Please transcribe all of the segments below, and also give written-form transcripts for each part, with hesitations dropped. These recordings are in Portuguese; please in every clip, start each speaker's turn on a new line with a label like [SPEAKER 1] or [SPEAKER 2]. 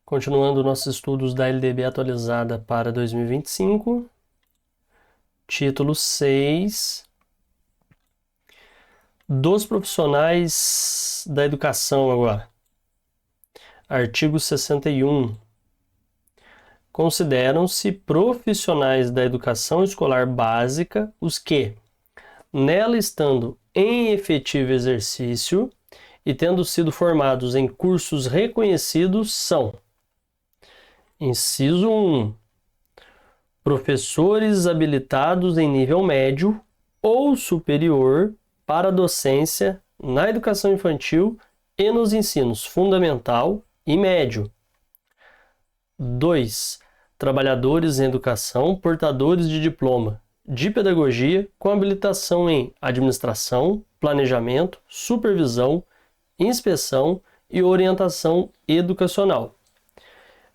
[SPEAKER 1] Continuando nossos estudos da LDB atualizada para 2025, título 6, dos profissionais da educação agora. Artigo 61. Consideram-se profissionais da educação escolar básica os que, nela estando em efetivo exercício e tendo sido formados em cursos reconhecidos, são: inciso 1. Professores habilitados em nível médio ou superior para a docência na educação infantil e nos ensinos fundamental e médio. 2. Trabalhadores em educação portadores de diploma de pedagogia com habilitação em administração, planejamento, supervisão, inspeção e orientação educacional,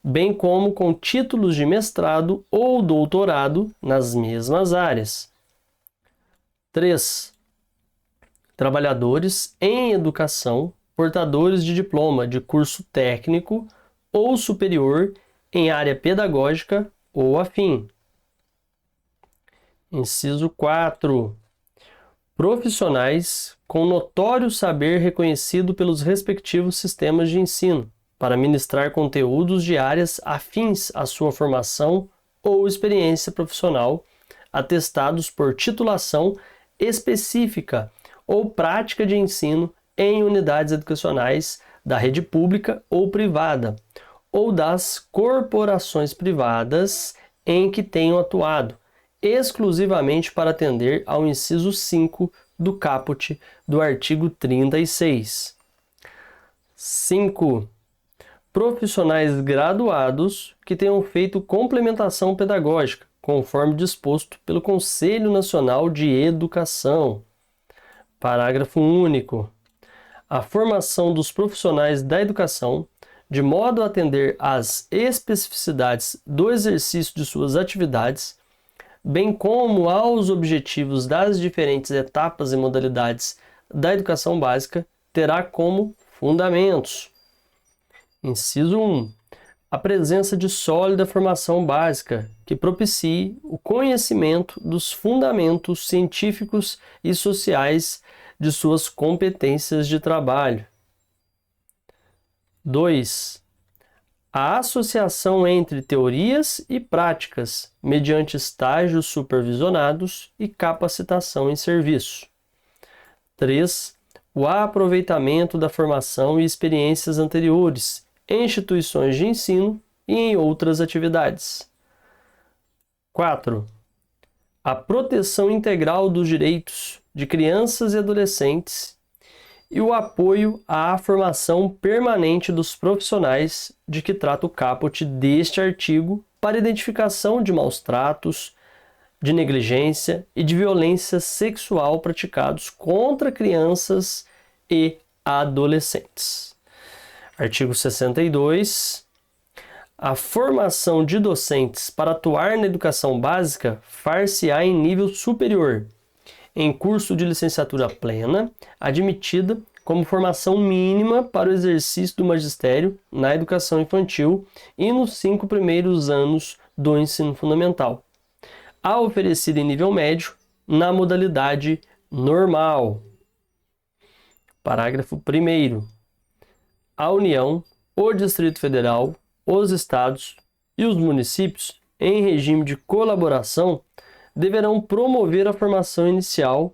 [SPEAKER 1] bem como com títulos de mestrado ou doutorado nas mesmas áreas. 3. Trabalhadores em educação, portadores de diploma de curso técnico ou superior em área pedagógica ou afim. Inciso 4. Profissionais com notório saber reconhecido pelos respectivos sistemas de ensino, para ministrar conteúdos de áreas afins à sua formação ou experiência profissional, atestados por titulação específica ou prática de ensino em unidades educacionais da rede pública ou privada, ou das corporações privadas em que tenham atuado, exclusivamente para atender ao inciso 5 do caput do artigo 36. 5. Profissionais graduados que tenham feito complementação pedagógica, conforme disposto pelo Conselho Nacional de Educação. Parágrafo único. A formação dos profissionais da educação, de modo a atender às especificidades do exercício de suas atividades, bem como aos objetivos das diferentes etapas e modalidades da educação básica, terá como fundamentos: inciso 1. A presença de sólida formação básica que propicie o conhecimento dos fundamentos científicos e sociais de suas competências de trabalho. 2. A associação entre teorias e práticas, mediante estágios supervisionados e capacitação em serviço. 3. O aproveitamento da formação e experiências anteriores em instituições de ensino e em outras atividades. 4. A proteção integral dos direitos de crianças e adolescentes e o apoio à formação permanente dos profissionais de que trata o caput deste artigo para identificação de maus-tratos, de negligência e de violência sexual praticados contra crianças e adolescentes. Artigo 62. A formação de docentes para atuar na educação básica far-se-á em nível superior, em curso de licenciatura plena, admitida como formação mínima para o exercício do magistério na educação infantil e nos 5 primeiros anos do ensino fundamental, a oferecida em nível médio na modalidade normal. Parágrafo 1º. A União, o Distrito Federal, os Estados e os municípios, em regime de colaboração, deverão promover a formação inicial,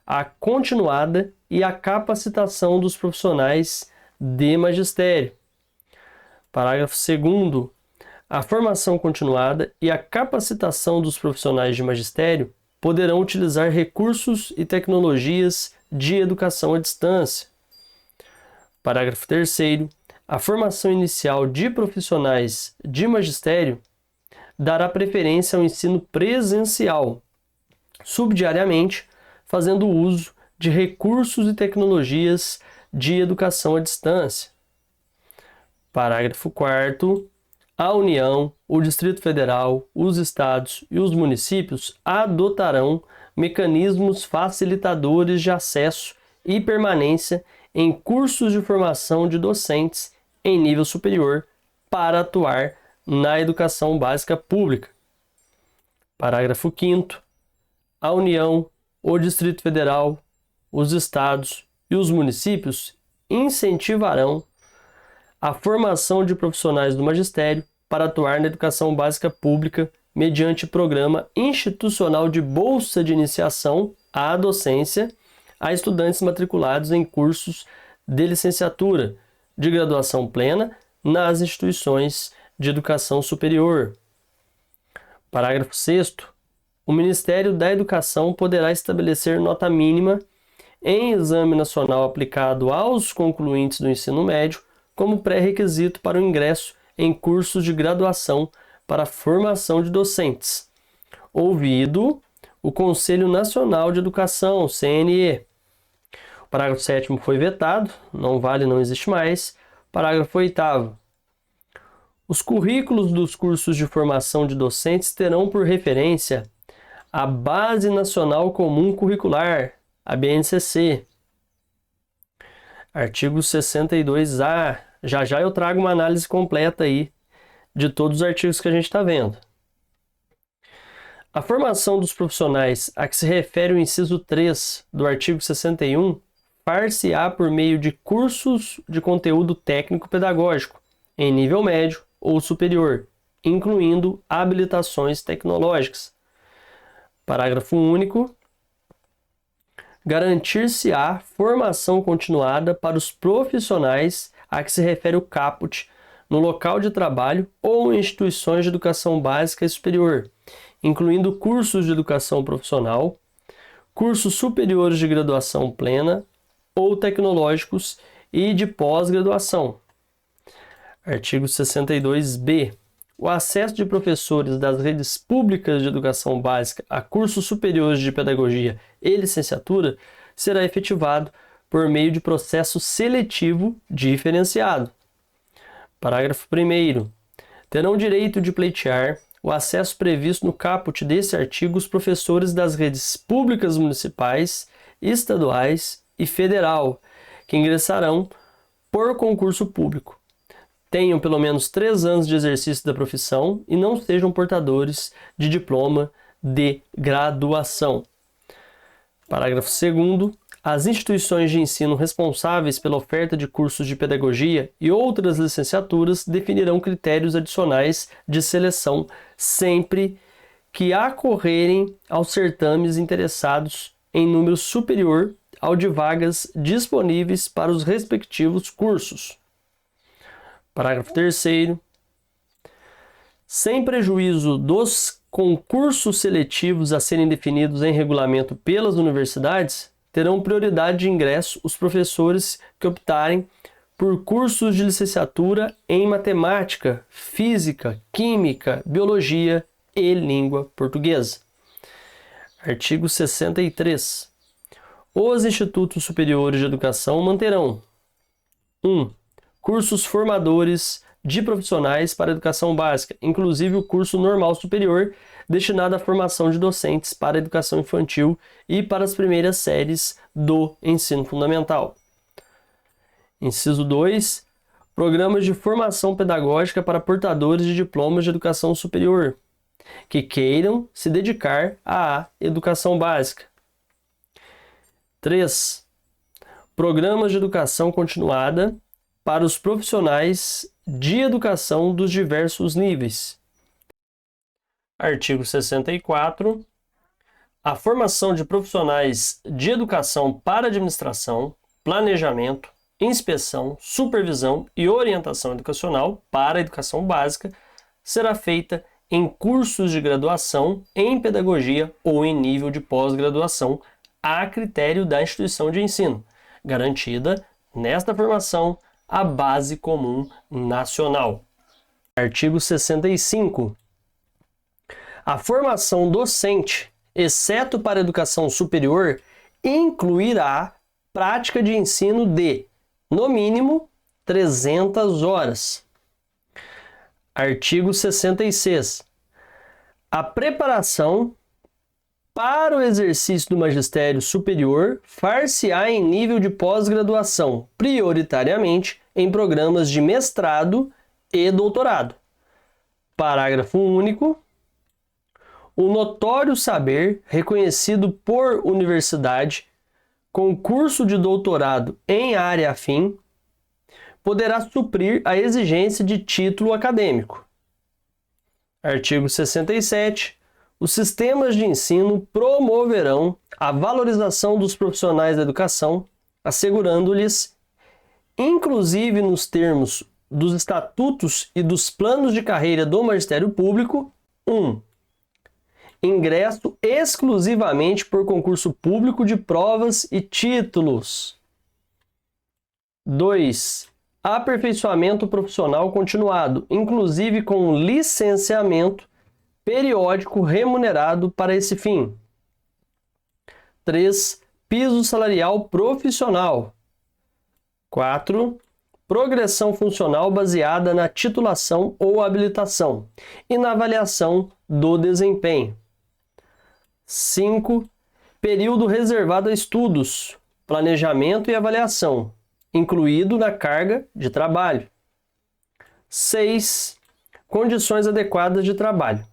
[SPEAKER 1] a continuada e a capacitação dos profissionais de magistério. Parágrafo 2º. A formação continuada e a capacitação dos profissionais de magistério poderão utilizar recursos e tecnologias de educação à distância. Parágrafo 3º. A formação inicial de profissionais de magistério dará preferência ao ensino presencial, subdiariamente, fazendo uso de recursos e tecnologias de educação à distância. Parágrafo 4º. A União, o Distrito Federal, os Estados e os municípios adotarão mecanismos facilitadores de acesso e permanência em cursos de formação de docentes em nível superior para atuar na educação básica pública. Parágrafo 5º. A União, o Distrito Federal, os estados e os municípios incentivarão a formação de profissionais do magistério para atuar na educação básica pública mediante programa institucional de bolsa de iniciação à docência a estudantes matriculados em cursos de licenciatura, de graduação plena nas instituições de educação superior. Parágrafo 6º. O Ministério da Educação poderá estabelecer nota mínima em exame nacional aplicado aos concluintes do ensino médio como pré-requisito para o ingresso em cursos de graduação para a formação de docentes, ouvido o Conselho Nacional de Educação, CNE. O parágrafo 7º foi vetado, não vale, não existe mais. Parágrafo 8º. Os currículos dos cursos de formação de docentes terão por referência a Base Nacional Comum Curricular, a BNCC. Artigo 62A. Já eu trago uma análise completa aí de todos os artigos que a gente está vendo. A formação dos profissionais a que se refere o inciso 3 do artigo 61 far-se-á por meio de cursos de conteúdo técnico-pedagógico em nível médio ou superior, incluindo habilitações tecnológicas. Parágrafo único. Garantir-se-á formação continuada para os profissionais a que se refere o caput no local de trabalho ou em instituições de educação básica e superior, incluindo cursos de educação profissional, cursos superiores de graduação plena ou tecnológicos e de pós-graduação. Artigo 62b. O acesso de professores das redes públicas de educação básica a cursos superiores de pedagogia e licenciatura será efetivado por meio de processo seletivo diferenciado. Parágrafo 1º. Terão direito de pleitear o acesso previsto no caput desse artigo os professores das redes públicas municipais, estaduais e federal, que ingressarão por concurso público, tenham pelo menos 3 anos de exercício da profissão e não sejam portadores de diploma de graduação. Parágrafo 2º. As instituições de ensino responsáveis pela oferta de cursos de pedagogia e outras licenciaturas definirão critérios adicionais de seleção sempre que acorrerem aos certames interessados em número superior ao de vagas disponíveis para os respectivos cursos. Parágrafo 3º. Sem prejuízo dos concursos seletivos a serem definidos em regulamento pelas universidades, terão prioridade de ingresso os professores que optarem por cursos de licenciatura em matemática, física, química, biologia e língua portuguesa. Artigo 63. Os institutos superiores de educação manterão: 1. Cursos formadores de profissionais para educação básica, inclusive o curso normal superior, destinado à formação de docentes para a educação infantil e para as primeiras séries do ensino fundamental. Inciso 2. Programas de formação pedagógica para portadores de diplomas de educação superior, que queiram se dedicar à educação básica. 3. Programas de educação continuada para os profissionais de educação dos diversos níveis. Artigo 64. A formação de profissionais de educação para administração, planejamento, inspeção, supervisão e orientação educacional para a educação básica será feita em cursos de graduação em pedagogia ou em nível de pós-graduação a critério da instituição de ensino, garantida nesta formação a base comum nacional. Artigo 65. A formação docente, exceto para a educação superior, incluirá prática de ensino de, no mínimo, 300 horas. Artigo 66. A preparação para o exercício do magistério superior far-se-á em nível de pós-graduação, prioritariamente em programas de mestrado e doutorado. Parágrafo único. O notório saber reconhecido por universidade com curso de doutorado em área afim poderá suprir a exigência de título acadêmico. Artigo 67. Os sistemas de ensino promoverão a valorização dos profissionais da educação, assegurando-lhes, inclusive nos termos dos estatutos e dos planos de carreira do Magistério Público, 1. Ingresso exclusivamente por concurso público de provas e títulos. 2. Aperfeiçoamento profissional continuado, inclusive com licenciamento periódico remunerado para esse fim. 3. Piso salarial profissional. 4. Progressão funcional baseada na titulação ou habilitação e na avaliação do desempenho. 5. Período reservado a estudos, planejamento e avaliação, incluído na carga de trabalho. 6. Condições adequadas de trabalho.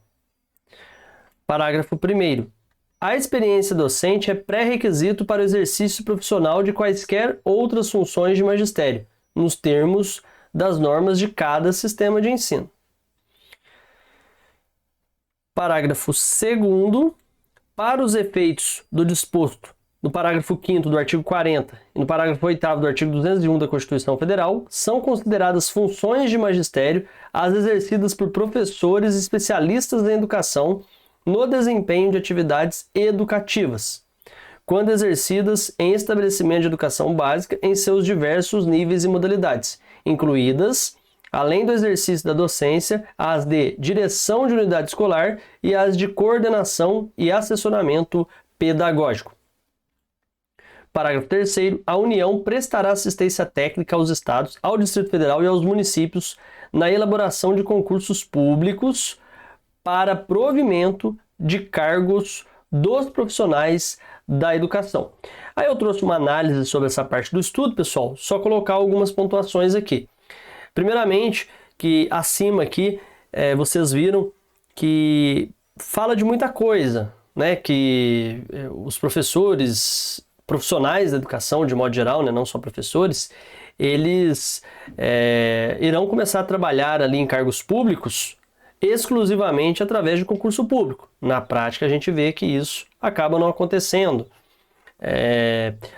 [SPEAKER 1] Parágrafo 1º. A experiência docente é pré-requisito para o exercício profissional de quaisquer outras funções de magistério, nos termos das normas de cada sistema de ensino. Parágrafo 2º. Para os efeitos do disposto no parágrafo 5º do artigo 40 e no parágrafo 8º do artigo 201 da Constituição Federal, são consideradas funções de magistério as exercidas por professores especialistas em educação no desempenho de atividades educativas, quando exercidas em estabelecimento de educação básica em seus diversos níveis e modalidades, incluídas, além do exercício da docência, as de direção de unidade escolar e as de coordenação e assessoramento pedagógico. Parágrafo 3º. A União prestará assistência técnica aos Estados, ao Distrito Federal e aos municípios na elaboração de concursos públicos para provimento de cargos dos profissionais da educação. Aí eu trouxe uma análise sobre essa parte do estudo, pessoal, só colocar algumas pontuações aqui. Primeiramente, que acima aqui, vocês viram que fala de muita coisa, né? Que os profissionais da educação, de modo geral, né? Não só professores, eles irão começar a trabalhar ali em cargos públicos exclusivamente através de concurso público. Na prática, a gente vê que isso acaba não acontecendo.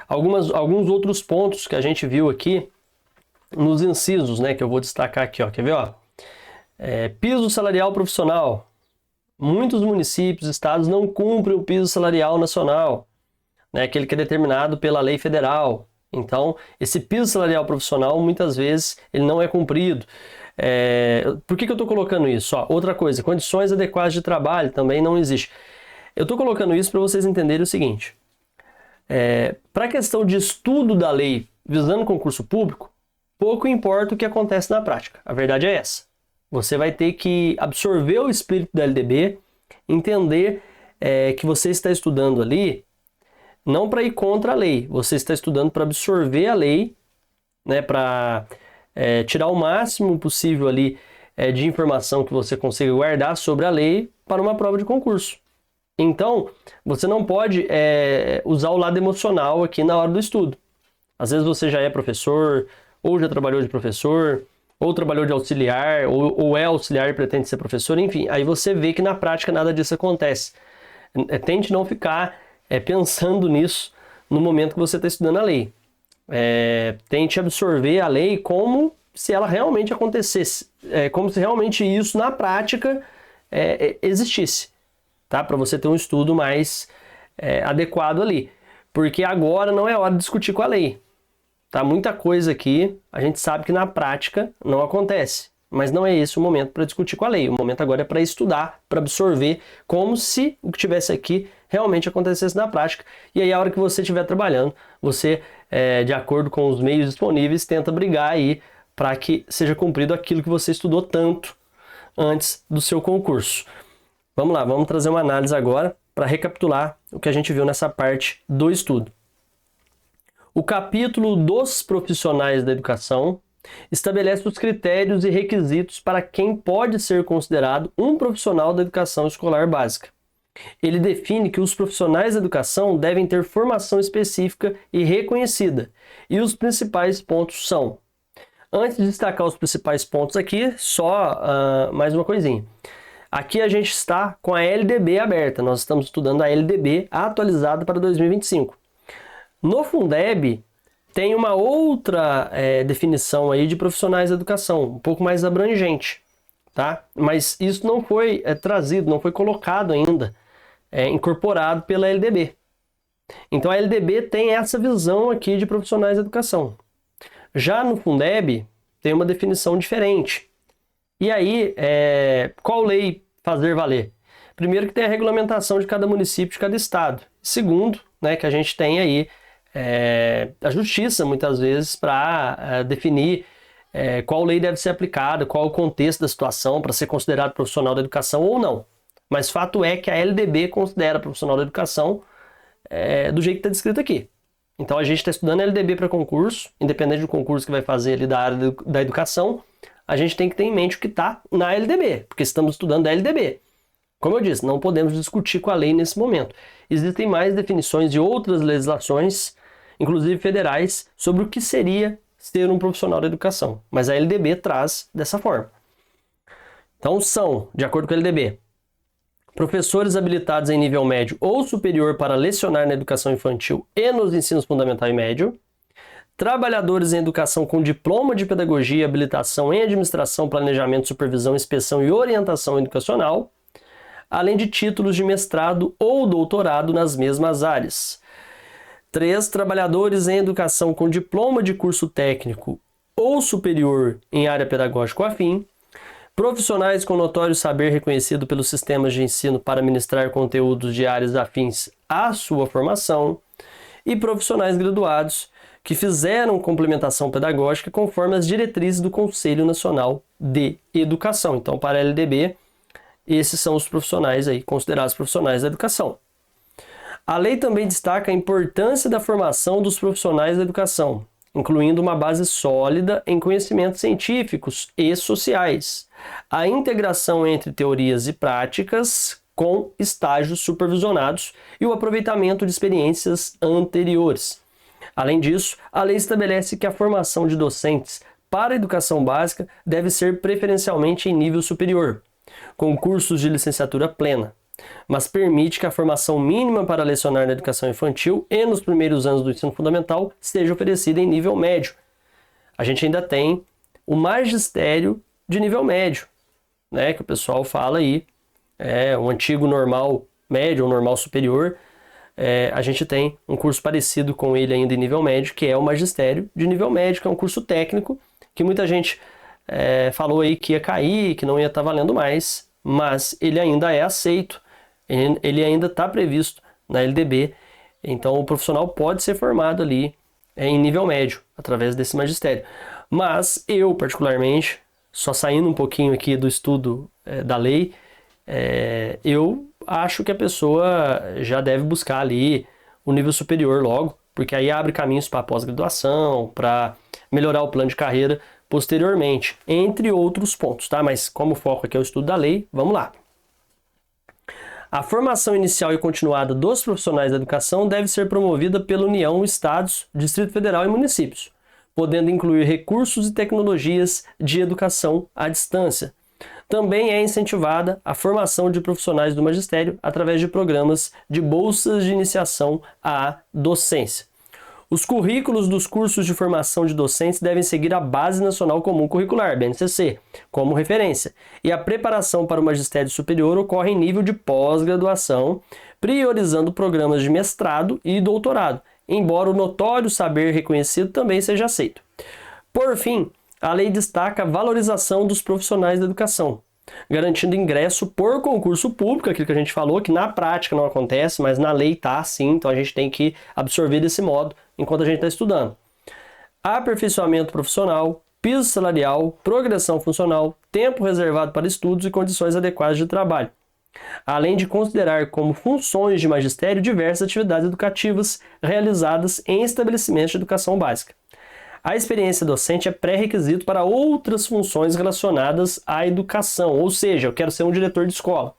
[SPEAKER 1] Alguns outros pontos que a gente viu aqui nos incisos, né, que eu vou destacar aqui, ó, quer ver? Ó? Piso salarial profissional. Muitos municípios, estados não cumprem o piso salarial nacional, né, aquele que é determinado pela lei federal. Então, esse piso salarial profissional, muitas vezes, ele não é cumprido. Por que eu estou colocando isso? Ó, outra coisa, condições adequadas de trabalho também não existe. Eu estou colocando isso para vocês entenderem o seguinte. Para a questão de estudo da lei visando concurso público, pouco importa o que acontece na prática. A verdade é essa. Você vai ter que absorver o espírito da LDB, entender que você está estudando ali não para ir contra a lei, você está estudando para absorver a lei, né, para tirar o máximo possível ali de informação que você consiga guardar sobre a lei para uma prova de concurso. Então, você não pode usar o lado emocional aqui na hora do estudo. Às vezes você já é professor, ou já trabalhou de professor, ou trabalhou de auxiliar, ou é auxiliar e pretende ser professor, enfim. Aí você vê que na prática nada disso acontece. Tente não ficar pensando nisso no momento que você está estudando a lei. Tente absorver a lei como se ela realmente acontecesse, como se realmente isso na prática existisse, tá? Para você ter um estudo mais adequado ali. Porque agora não é hora de discutir com a lei. Tá? Muita coisa aqui a gente sabe que na prática não acontece, mas não é esse o momento para discutir com a lei. O momento agora é para estudar, para absorver, como se o que tivesse aqui realmente acontecesse na prática. E aí a hora que você estiver trabalhando, você, de acordo com os meios disponíveis, tenta brigar aí para que seja cumprido aquilo que você estudou tanto antes do seu concurso. Vamos lá, vamos trazer uma análise agora para recapitular o que a gente viu nessa parte do estudo. O capítulo dos profissionais da educação, estabelece os critérios e requisitos para quem pode ser considerado um profissional da educação escolar básica. Ele define que os profissionais da educação devem ter formação específica e reconhecida, e os principais pontos são... Antes de destacar os principais pontos aqui, só mais uma coisinha. Aqui a gente está com a LDB aberta, nós estamos estudando a LDB atualizada para 2025. No Fundeb, tem uma outra definição aí de profissionais da educação, um pouco mais abrangente, tá? Mas isso não foi trazido, não foi colocado ainda, incorporado pela LDB. Então a LDB tem essa visão aqui de profissionais da educação. Já no Fundeb, tem uma definição diferente. E aí, qual lei fazer valer? Primeiro que tem a regulamentação de cada município, de cada estado. Segundo, né, que a gente tem aí a justiça, muitas vezes, para definir qual lei deve ser aplicada, qual o contexto da situação para ser considerado profissional da educação ou não. Mas fato é que a LDB considera profissional da educação do jeito que está descrito aqui. Então a gente está estudando LDB para concurso, independente do concurso que vai fazer ali da área da educação, a gente tem que ter em mente o que está na LDB, porque estamos estudando a LDB. Como eu disse, não podemos discutir com a lei nesse momento. Existem mais definições de outras legislações, inclusive federais, sobre o que seria ser um profissional da educação. Mas a LDB traz dessa forma. Então são, de acordo com a LDB, professores habilitados em nível médio ou superior para lecionar na educação infantil e nos ensinos fundamental e médio, trabalhadores em educação com diploma de pedagogia e habilitação em administração, planejamento, supervisão, inspeção e orientação educacional, além de títulos de mestrado ou doutorado nas mesmas áreas. 3. Trabalhadores em educação com diploma de curso técnico ou superior em área pedagógica afim, profissionais com notório saber reconhecido pelos sistemas de ensino para ministrar conteúdos de áreas afins à sua formação e profissionais graduados que fizeram complementação pedagógica conforme as diretrizes do Conselho Nacional de Educação. Então, para a LDB, esses são os profissionais aí considerados profissionais da educação. A lei também destaca a importância da formação dos profissionais da educação, incluindo uma base sólida em conhecimentos científicos e sociais, a integração entre teorias e práticas com estágios supervisionados e o aproveitamento de experiências anteriores. Além disso, a lei estabelece que a formação de docentes para a educação básica deve ser preferencialmente em nível superior, com cursos de licenciatura plena, mas permite que a formação mínima para lecionar na educação infantil e nos primeiros anos do ensino fundamental seja oferecida em nível médio. A gente ainda tem o magistério de nível médio, né, que o pessoal fala aí, o antigo normal médio ou normal superior. A gente tem um curso parecido com ele ainda em nível médio, que é o magistério de nível médio, que é um curso técnico, que muita gente falou aí que ia cair, que não ia estar valendo mais, mas ele ainda é aceito, ele ainda está previsto na LDB, então o profissional pode ser formado ali em nível médio, através desse magistério. Mas eu, particularmente, só saindo um pouquinho aqui do estudo da lei, eu acho que a pessoa já deve buscar ali o nível superior logo, porque aí abre caminhos para pós-graduação, para melhorar o plano de carreira posteriormente, entre outros pontos, tá? Mas como o foco aqui é o estudo da lei, vamos lá. A formação inicial e continuada dos profissionais da educação deve ser promovida pela União, Estados, Distrito Federal e municípios, podendo incluir recursos e tecnologias de educação à distância. Também é incentivada a formação de profissionais do magistério através de programas de bolsas de iniciação à docência. Os currículos dos cursos de formação de docentes devem seguir a Base Nacional Comum Curricular, BNCC, como referência, e a preparação para o magistério superior ocorre em nível de pós-graduação, priorizando programas de mestrado e doutorado, embora o notório saber reconhecido também seja aceito. Por fim, a lei destaca a valorização dos profissionais da educação, garantindo ingresso por concurso público, aquilo que a gente falou, que na prática não acontece, mas na lei está sim, então a gente tem que absorver desse modo enquanto a gente está estudando. Aperfeiçoamento profissional, piso salarial, progressão funcional, tempo reservado para estudos e condições adequadas de trabalho, além de considerar como funções de magistério diversas atividades educativas realizadas em estabelecimentos de educação básica. A experiência docente é pré-requisito para outras funções relacionadas à educação, ou seja, eu quero ser um diretor de escola.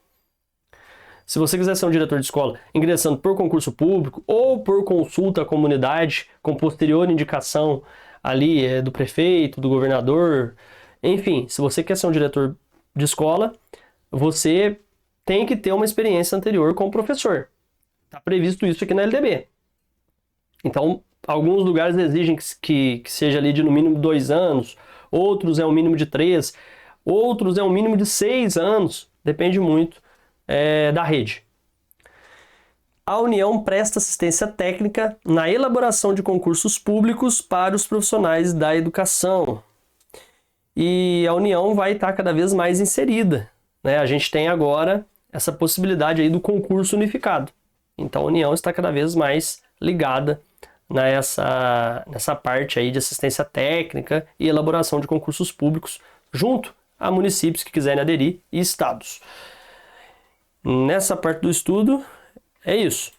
[SPEAKER 1] Se você quiser ser um diretor de escola ingressando por concurso público ou por consulta à comunidade, com posterior indicação ali do prefeito, do governador, enfim, se você quer ser um diretor de escola, você tem que ter uma experiência anterior com o professor. Está previsto isso aqui na LDB. Então, alguns lugares exigem que seja ali de no mínimo 2 anos, outros é um mínimo de 3, outros é um mínimo de 6 anos, depende muito da rede. A União presta assistência técnica na elaboração de concursos públicos para os profissionais da educação. E a União vai estar cada vez mais inserida, né? A gente tem agora essa possibilidade aí do concurso unificado. Então a União está cada vez mais ligada nessa parte aí de assistência técnica e elaboração de concursos públicos, junto a municípios que quiserem aderir e estados. Nessa parte do estudo, é isso.